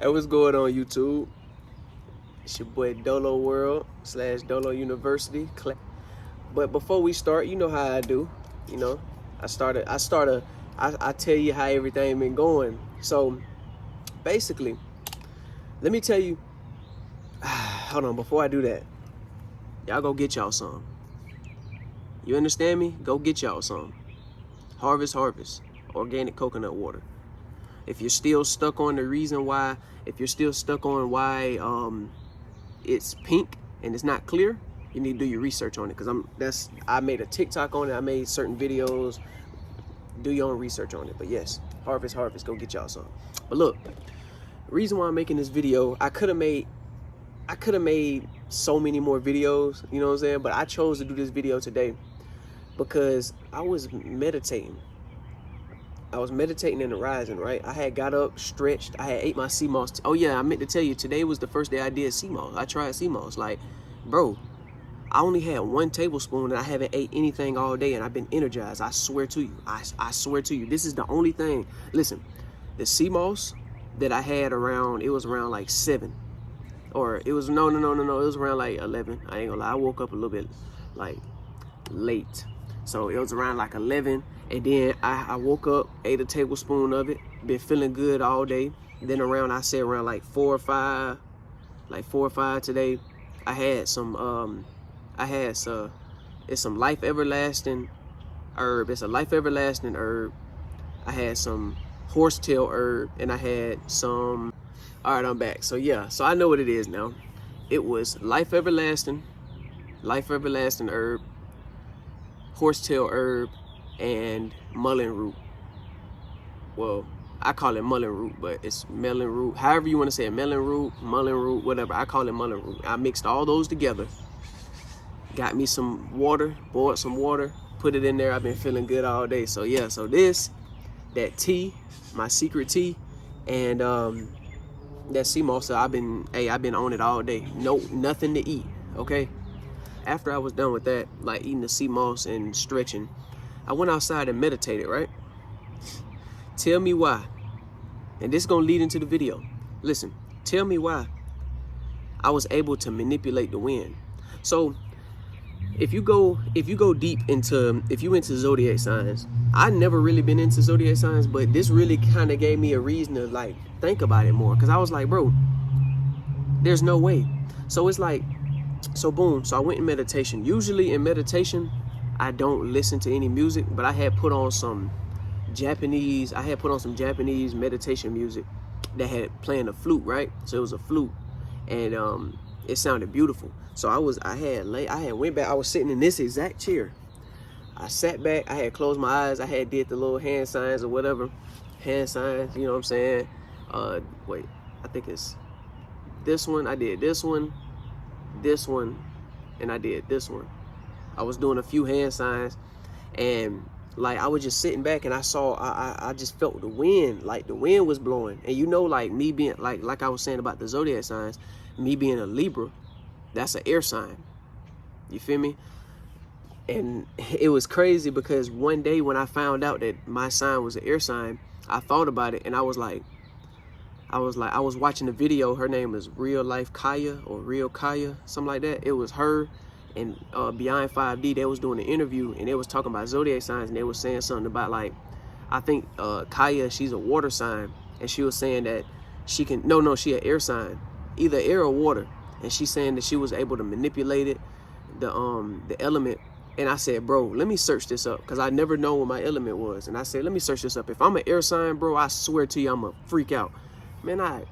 Hey, what's going on YouTube? It's your boy Dolo World / Dolo University. But before we start, you know how I do. You know, I tell you how everything been going. So basically, let me tell you. Hold on, before I do that, y'all go get y'all some. You understand me? Go get y'all some. Harvest, organic coconut water. If you're still stuck on the reason why, if you're still stuck on why it's pink and it's not clear, you need to do your research on it. Cause I made a TikTok on it. I made certain videos. Do your own research on it. But yes, harvest, go get y'all some. But look, the reason why I'm making this video, I could have made so many more videos, you know what I'm saying? But I chose to do this video today because I was meditating. I was meditating in the rising, right? I had got up, stretched. I had ate my sea moss. Oh yeah, I meant to tell you, today was the first day I did sea moss. I tried sea moss. Like, bro, I only had 1 tablespoon and I haven't ate anything all day and I've been energized. I swear to you. I swear to you. This is the only thing. Listen, the sea moss that I had it was around like 7. Or it was, no. It was around like 11. I ain't gonna lie. I woke up a little bit like late. So it was around like 11. And then I woke up, ate a tablespoon of it, been feeling good all day. Then around like 4 or 5 today, I had some, it's some life everlasting herb. It's a life everlasting herb. I had some horsetail herb and I had some, all right, I'm back. So yeah, so I know what it is now. It was life everlasting herb, horsetail herb, and mullein root. Well, I call it mullein root, but it's melon root. However you want to say it, melon root, mullein root, whatever. I call it mullein root. I mixed all those together. Got me some water, boiled some water, put it in there. I've been feeling good all day. So yeah, so that tea, my secret tea, and that sea moss, I've been on it all day. Nothing to eat, okay? After I was done with that, like eating the sea moss and stretching, I went outside and meditated, right? Tell me why. And this is gonna lead into the video. Listen, tell me why I was able to manipulate the wind. So if you into zodiac signs, I never really been into zodiac signs, but this really kind of gave me a reason to like think about it more. Cause I was like, bro, there's no way. So it's like, so boom, so I went in meditation. Usually in meditation, I don't listen to any music, but I had put on some Japanese meditation music that had playing a flute, right? So it was a flute, and it sounded beautiful. So I was sitting in this exact chair. I sat back, I had closed my eyes, I had did the little hand signs or whatever. Hand signs, you know what I'm saying? Wait, I think it's this one. I did this one, and I did this one. I was doing a few hand signs, and like I was just sitting back, and I just felt the wind, like the wind was blowing. And you know, like me being like I was saying about the zodiac signs, me being a Libra, that's an air sign. You feel me? And it was crazy because one day when I found out that my sign was an air sign, I thought about it, and I was watching the video. Her name is Real Life Kaya or Real Kaya, something like that. It was her and Beyond 5D. They was doing an interview and they was talking about zodiac signs, and they was saying something about, like, I think Kaya, she's a water sign, and she was saying that she can, she an air sign, either air or water, and she's saying that she was able to manipulate it, the element. And I said, bro, let me search this up, because I never know what my element was. And I said, let me search this up. If I'm an air sign, bro, I swear to you, I'm a freak out. Man, I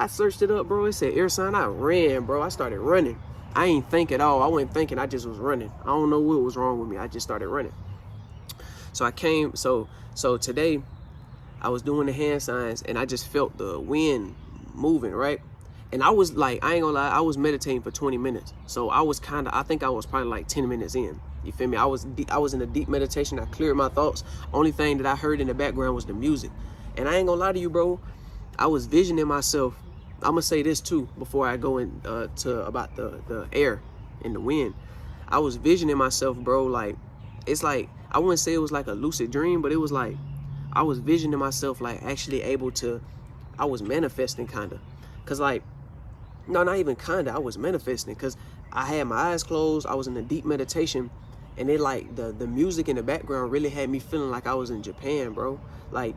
searched it up, bro. It said air sign. I ran, bro. I started running. I ain't think at all. I wasn't thinking. I just was running. I don't know what was wrong with me. I just started running. So I came. So today, I was doing the hand signs, and I just felt the wind moving, right? And I was like, I ain't gonna lie, I was meditating for 20 minutes. So I think I was probably like 10 minutes in. You feel me? I was in a deep meditation. I cleared my thoughts. Only thing that I heard in the background was the music. And I ain't gonna lie to you, bro. I was visioning myself. I'm gonna say this too before I go in to about the air and the wind. I was visioning myself, bro. Like, it's like, I wouldn't say it was like a lucid dream, but it was like I was visioning myself like actually able to I was manifesting kind of. Because like, no, not even kind of, I was manifesting. Because I had my eyes closed, I was in a deep meditation. And it like, the music in the background really had me feeling like I was in Japan, bro. Like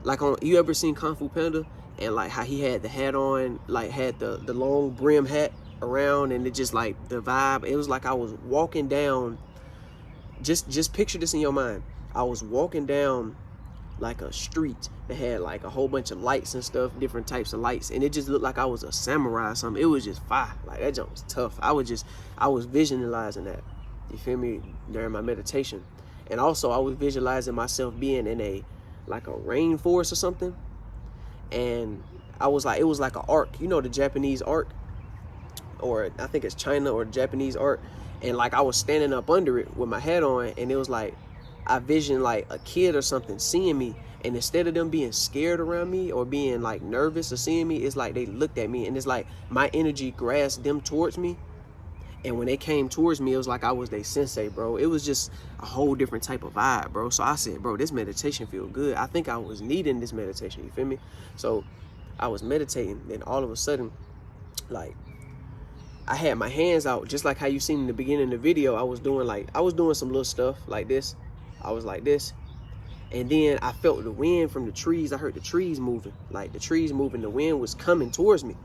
on, you ever seen Kung Fu Panda? And like how he had the hat on, like had the long brim hat around, and it just like the vibe, it was like I was walking down, just picture this in your mind. I was walking down like a street that had like a whole bunch of lights and stuff, different types of lights, and it just looked like I was a samurai or something. It was just fire. Like that jump was tough. I was visualizing that, you feel me, during my meditation. And also I was visualizing myself being in a like a rainforest or something. And I was like, it was like an arc, you know, the Japanese arc, or I think it's China or Japanese arc. And like I was standing up under it with my hat on, and it was like I visioned like a kid or something seeing me, and instead of them being scared around me or being like nervous or seeing me, it's like they looked at me, and it's like my energy grasped them towards me. And when they came towards me, it was like I was their sensei, bro. It was just a whole different type of vibe, bro. So I said, bro, this meditation feel good. I think I was needing this meditation, you feel me? So I was meditating, then all of a sudden, like, I had my hands out, just like how you seen in the beginning of the video. I was doing some little stuff like this. I was like this. And then I felt the wind from the trees. I heard the trees moving, like the trees moving. The wind was coming towards me.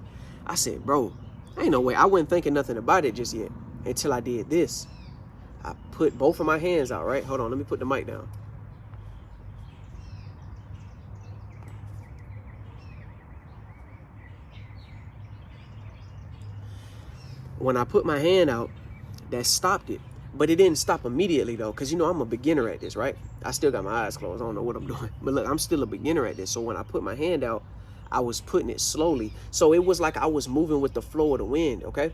I said, bro, ain't no way. I wasn't thinking nothing about it just yet until I did this. I put both of my hands out, right? Hold on, let me put the mic down. When I put my hand out, that stopped it. But it didn't stop immediately though, because you know I'm a beginner at this, right? I still got my eyes closed. I don't know what I'm doing. But look, I'm still a beginner at this. So when I put my hand out, I was putting it slowly. So it was like I was moving with the flow of the wind, okay?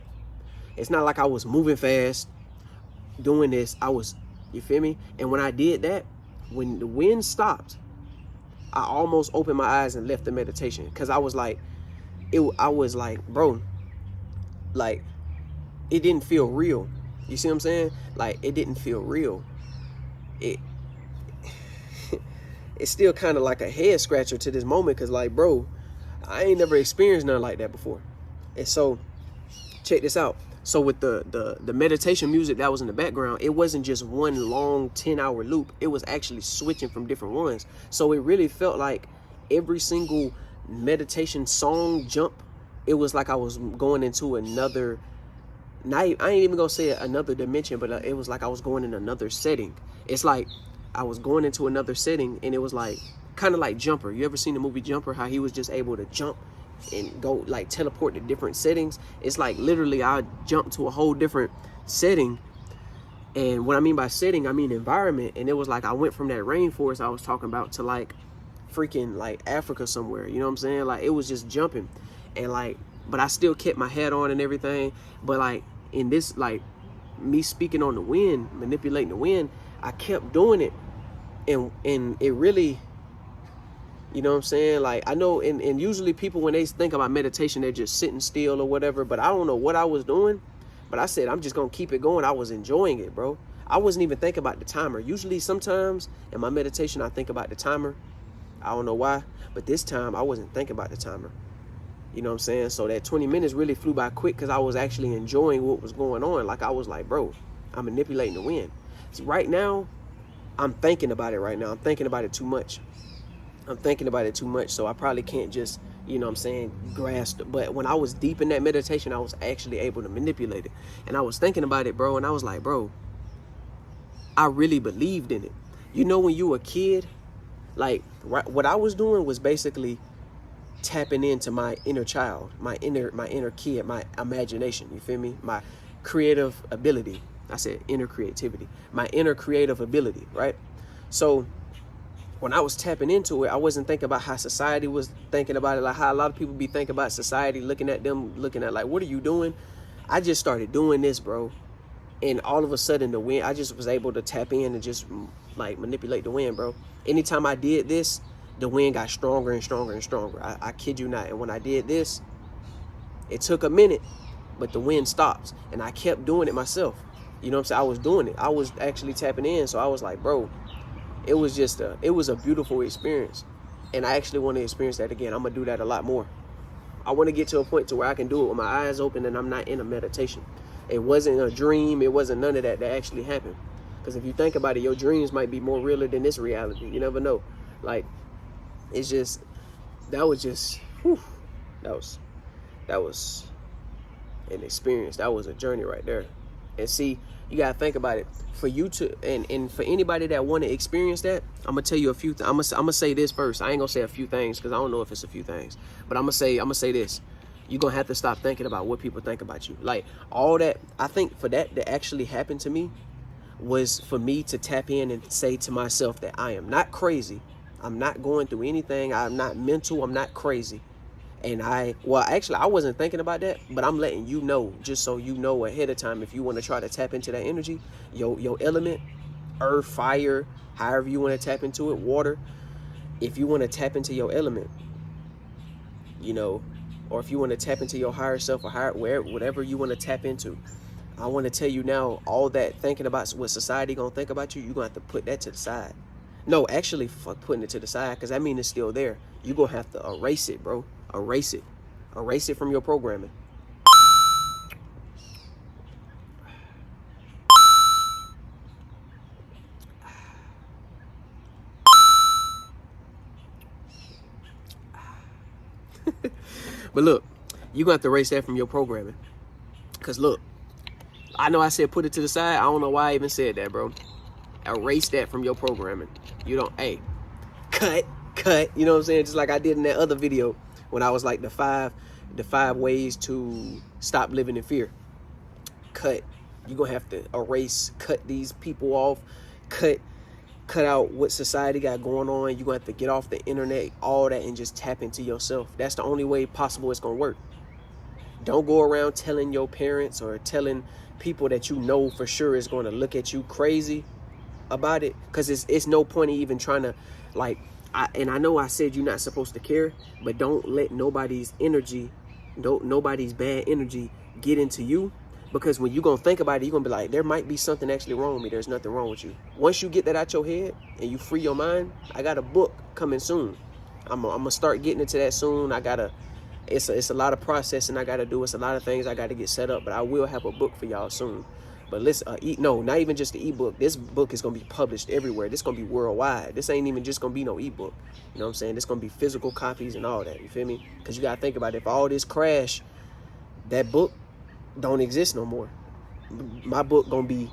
It's not like I was moving fast, doing this. You feel me? And when I did that, when the wind stopped, I almost opened my eyes and left the meditation. Because I was like, bro, like, it didn't feel real. You see what I'm saying? Like, it didn't feel real. It's still kind of like a head scratcher to this moment. Because like, bro, I ain't never experienced nothing like that before. And so check this out. So with the meditation music that was in the background, it wasn't just one long 10-hour loop. It was actually switching from different ones. So it really felt like every single meditation song jump, it was like I was going into another, I ain't even gonna say another dimension, but it was like I was going in another setting. It's like I was going into another setting, and it was like kind of like Jumper. You ever seen the movie Jumper, how he was just able to jump and go like teleport to different settings? It's like literally I jumped to a whole different setting. And what I mean by setting, I mean environment. And it was like I went from that rainforest I was talking about to like freaking like Africa somewhere, you know what I'm saying? Like it was just jumping. And like, but I still kept my hat on and everything. But like in this, like me speaking on the wind, manipulating the wind, I kept doing it. And it really, you know what I'm saying? Like I know, and usually people, when they think about meditation, they're just sitting still or whatever. But I don't know what I was doing. But I said, I'm just going to keep it going. I was enjoying it, bro. I wasn't even thinking about the timer. Usually sometimes in my meditation, I think about the timer. I don't know why. But this time I wasn't thinking about the timer. You know what I'm saying? So that 20 minutes really flew by quick because I was actually enjoying what was going on. Like I was like, bro, I'm manipulating the wind. So right now, I'm thinking about it right now. I'm thinking about it too much. So I probably can't just, you know what I'm saying, grasp. But when I was deep in that meditation, I was actually able to manipulate it. And I was thinking about it, bro. And I was like, bro, I really believed in it. You know, when you were a kid, like what I was doing was basically tapping into my inner child, my inner kid, my imagination. You feel me? My creative ability. I said inner creativity, my inner creative ability, right? So when I was tapping into it, I wasn't thinking about how society was thinking about it, like how a lot of people be thinking about society, looking at like, what are you doing? I just started doing this, bro. And all of a sudden the wind, I just was able to tap in and just like manipulate the wind, bro. Anytime I did this, the wind got stronger and stronger and stronger. I kid you not. And when I did this, it took a minute, but the wind stopped. And I kept doing it myself. You know what I'm saying? I was doing it. I was actually tapping in. So I was like, bro, it was a beautiful experience. And I actually want to experience that again. I'm gonna do that a lot more. I want to get to a point to where I can do it with my eyes open and I'm not in a meditation. It wasn't a dream. It wasn't none of that actually happened. Because if you think about it, your dreams might be more realer than this reality. You never know. Like, it's just, that was just, whew, that was an experience. That was a journey right there. And see, you gotta think about it. For you to, and for anybody that want to experience that, I'm gonna tell you a few. I'm gonna say this first. I ain't gonna say a few things because I don't know if it's a few things. But I'm gonna say this. You're gonna have to stop thinking about what people think about you. Like all that. I think for that to actually happen to me was for me to tap in and say to myself that I am not crazy. I'm not going through anything. I'm not mental. I'm not crazy. And actually, I wasn't thinking about that, but I'm letting you know, just so you know ahead of time, if you want to try to tap into that energy, your element, earth, fire, however you want to tap into it, water, if you want to tap into your element, you know, or if you want to tap into your higher self or whatever you want to tap into, I want to tell you now, all that thinking about what society going to think about you, you're going to have to put that to the side. No, actually, fuck putting it to the side, because I mean it's still there. You're going to have to erase it, bro. Erase it. Erase it from your programming. But look, you're going to have to erase that from your programming. Because look, I know I said put it to the side. I don't know why I even said that, bro. Erase that from your programming. You don't, hey, cut. You know what I'm saying? Just like I did in that other video when I was like the five ways to stop living in fear. Cut. You're going to have to erase, cut these people off, cut out what society got going on. You're going to have to get off the internet, all that, and just tap into yourself. That's the only way possible it's going to work. Don't go around telling your parents or telling people that you know for sure is going to look at you crazy about it, because it's no point in even trying to, like, I know I said you're not supposed to care, but don't let nobody's energy, nobody's bad energy get into you, because when you're going to think about it, you're going to be like, there might be something actually wrong with me. There's nothing wrong with you. Once you get that out your head and you free your mind, I got a book coming soon. I'm going to start getting into that soon. It's a lot of processing I got to do. It's a lot of things I got to get set up, but I will have a book for y'all soon. But listen, no, not even just the ebook. This book is going to be published everywhere. This is going to be worldwide. This ain't even just going to be no ebook. You know what I'm saying? This going to be physical copies and all that. You feel me? Because you got to think about it. If all this crash, that book don't exist no more. My book going to be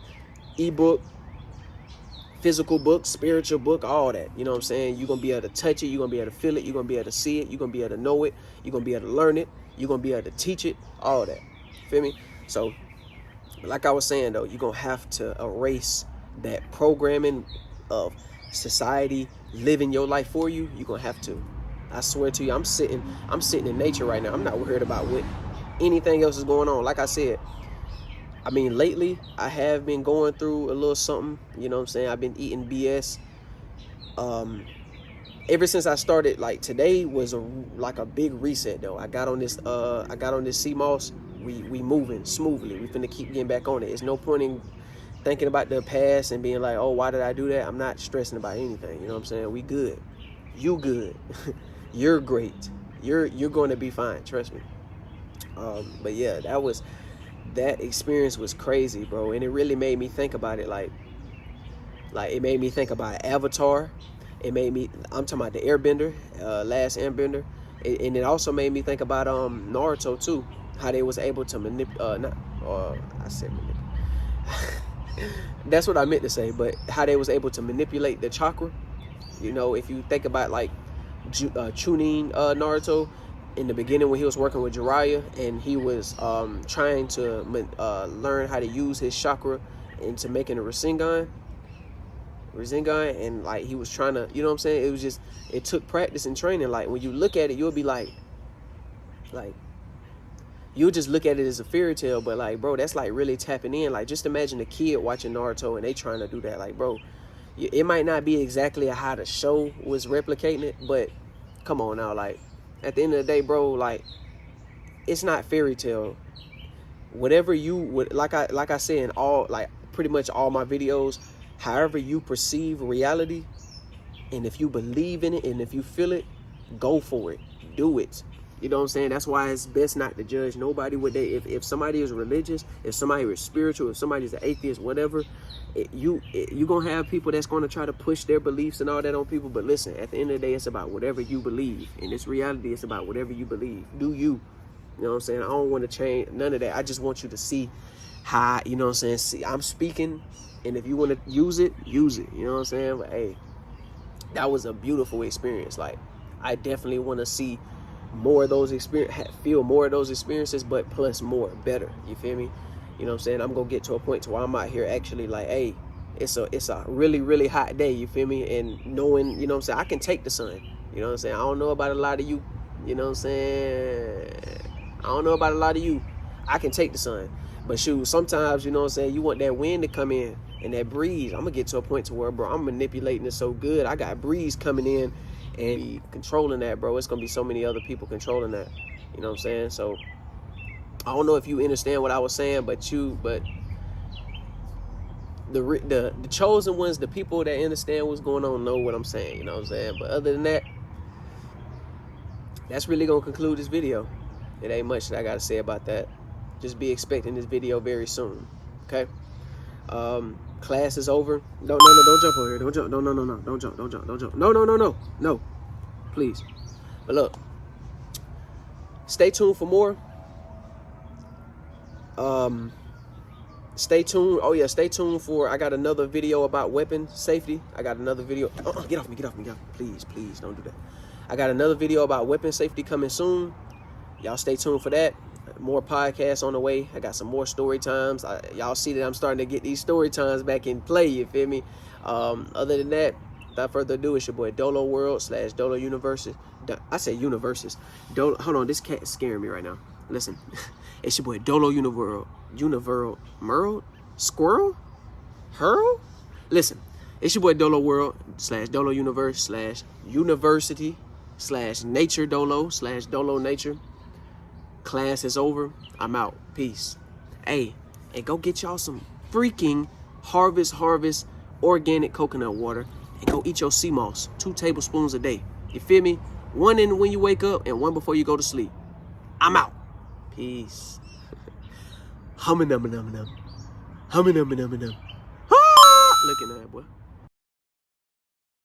ebook, physical book, spiritual book, all that. You know what I'm saying? You're going to be able to touch it. You're going to be able to feel it. You're going to be able to see it. You're going to be able to know it. You're going to be able to learn it. You're going to be able to teach it, all that. You feel me? So, like I was saying, though, you're going to have to erase that programming of society living your life for you. You're going to have to. I swear to you, I'm sitting in nature right now. I'm not worried about what anything else is going on. Like I said, I mean, lately, I have been going through a little something. You know what I'm saying? I've been eating BS. Ever since I started, like, today was like a big reset, though. I got on this CMOS. We moving smoothly. We finna keep getting back on it. It's no point in thinking about the past and being like, oh, why did I do that? I'm not stressing about anything. You know what I'm saying? We good. You good. You're great. You're going to be fine. Trust me. But yeah, that experience was crazy, bro. And it really made me think about it. Like it made me think about Avatar. I'm talking about the AirBender, last AirBender. And it also made me think about Naruto too. How they was able to that's what I meant to say, but how they was able to manipulate the chakra. You know, if you think about like Chunin Naruto in the beginning when he was working with Jiraiya and he was trying to learn how to use his chakra into making a Rasengan, and like he was trying to, you know what I'm saying? It took practice and training. Like when you look at it, you'll be like you'll just look at it as a fairy tale, but like, bro, that's like really tapping in. Like, just imagine a kid watching Naruto and they trying to do that. Like, bro, it might not be exactly how the show was replicating it, but come on now, like, at the end of the day, bro, like, it's not fairy tale. Whatever you would, like I said in all, like, pretty much all my videos, however you perceive reality, and if you believe in it and if you feel it, Go for it. Do it. You know what I'm saying? That's why it's best not to judge nobody. What they, if somebody is religious, if somebody is spiritual, if somebody's an atheist, whatever, you gonna have people that's gonna try to push their beliefs and all that on people. But listen, at the end of the day, it's about whatever you believe. In this reality, it's about whatever you believe. Do you? You know what I'm saying? I don't want to change none of that. I just want you to see how, you know what I'm saying? See, I'm speaking, and if you want to use it, use it. You know what I'm saying? But hey, that was a beautiful experience. Like, I definitely want to see more of those feel more of those experiences, but plus more, better. You feel me? You know what I'm saying? I'm gonna get to a point to where I'm out here actually like, hey, it's a really, really hot day. You feel me? And knowing, you know what I'm saying, I can take the sun. You know what I'm saying? I don't know about a lot of you. You know what I'm saying? I don't know about a lot of you. I can take the sun. But shoot, sometimes, you know what I'm saying, you want that wind to come in and that breeze. I'm gonna get to a point to where, bro, I'm manipulating it so good. I got breeze coming in and be controlling that, bro. It's gonna be so many other people controlling that. You know what I'm saying? So I don't know if you understand what I was saying, but the chosen ones, the people that understand what's going on, know what I'm saying. You know what I'm saying? But other than that, that's really gonna conclude this video. It ain't much that I gotta say about that. Just be expecting this video very soon. Okay? Class is over. No, don't jump over here. Don't jump. No, don't jump. No. Please. But look, stay tuned for more. Stay tuned. Oh yeah, stay tuned for, I got another video about weapon safety. I got another video. Get off me. Please don't do that. I got another video about weapon safety coming soon. Y'all stay tuned for that. More podcasts on the way. I got some more story times. Y'all see that I'm starting to get these story times back in play. You feel me? Other than that, without further ado, it's your boy Dolo World / Dolo Universes. I say Universes. Hold on, this cat is scaring me right now. Listen, it's your boy Dolo Merle? Squirrel? Hurl? Listen, it's your boy Dolo World / Dolo Universe / University / Nature Dolo / Dolo Nature. Class is over. I'm out. Peace. Hey, and go get y'all some freaking harvest organic coconut water and go eat your sea moss. 2 tablespoons a day. You feel me? 1 in when you wake up and 1 before you go to sleep. I'm out. Peace. Hummin'. Looking at that, boy.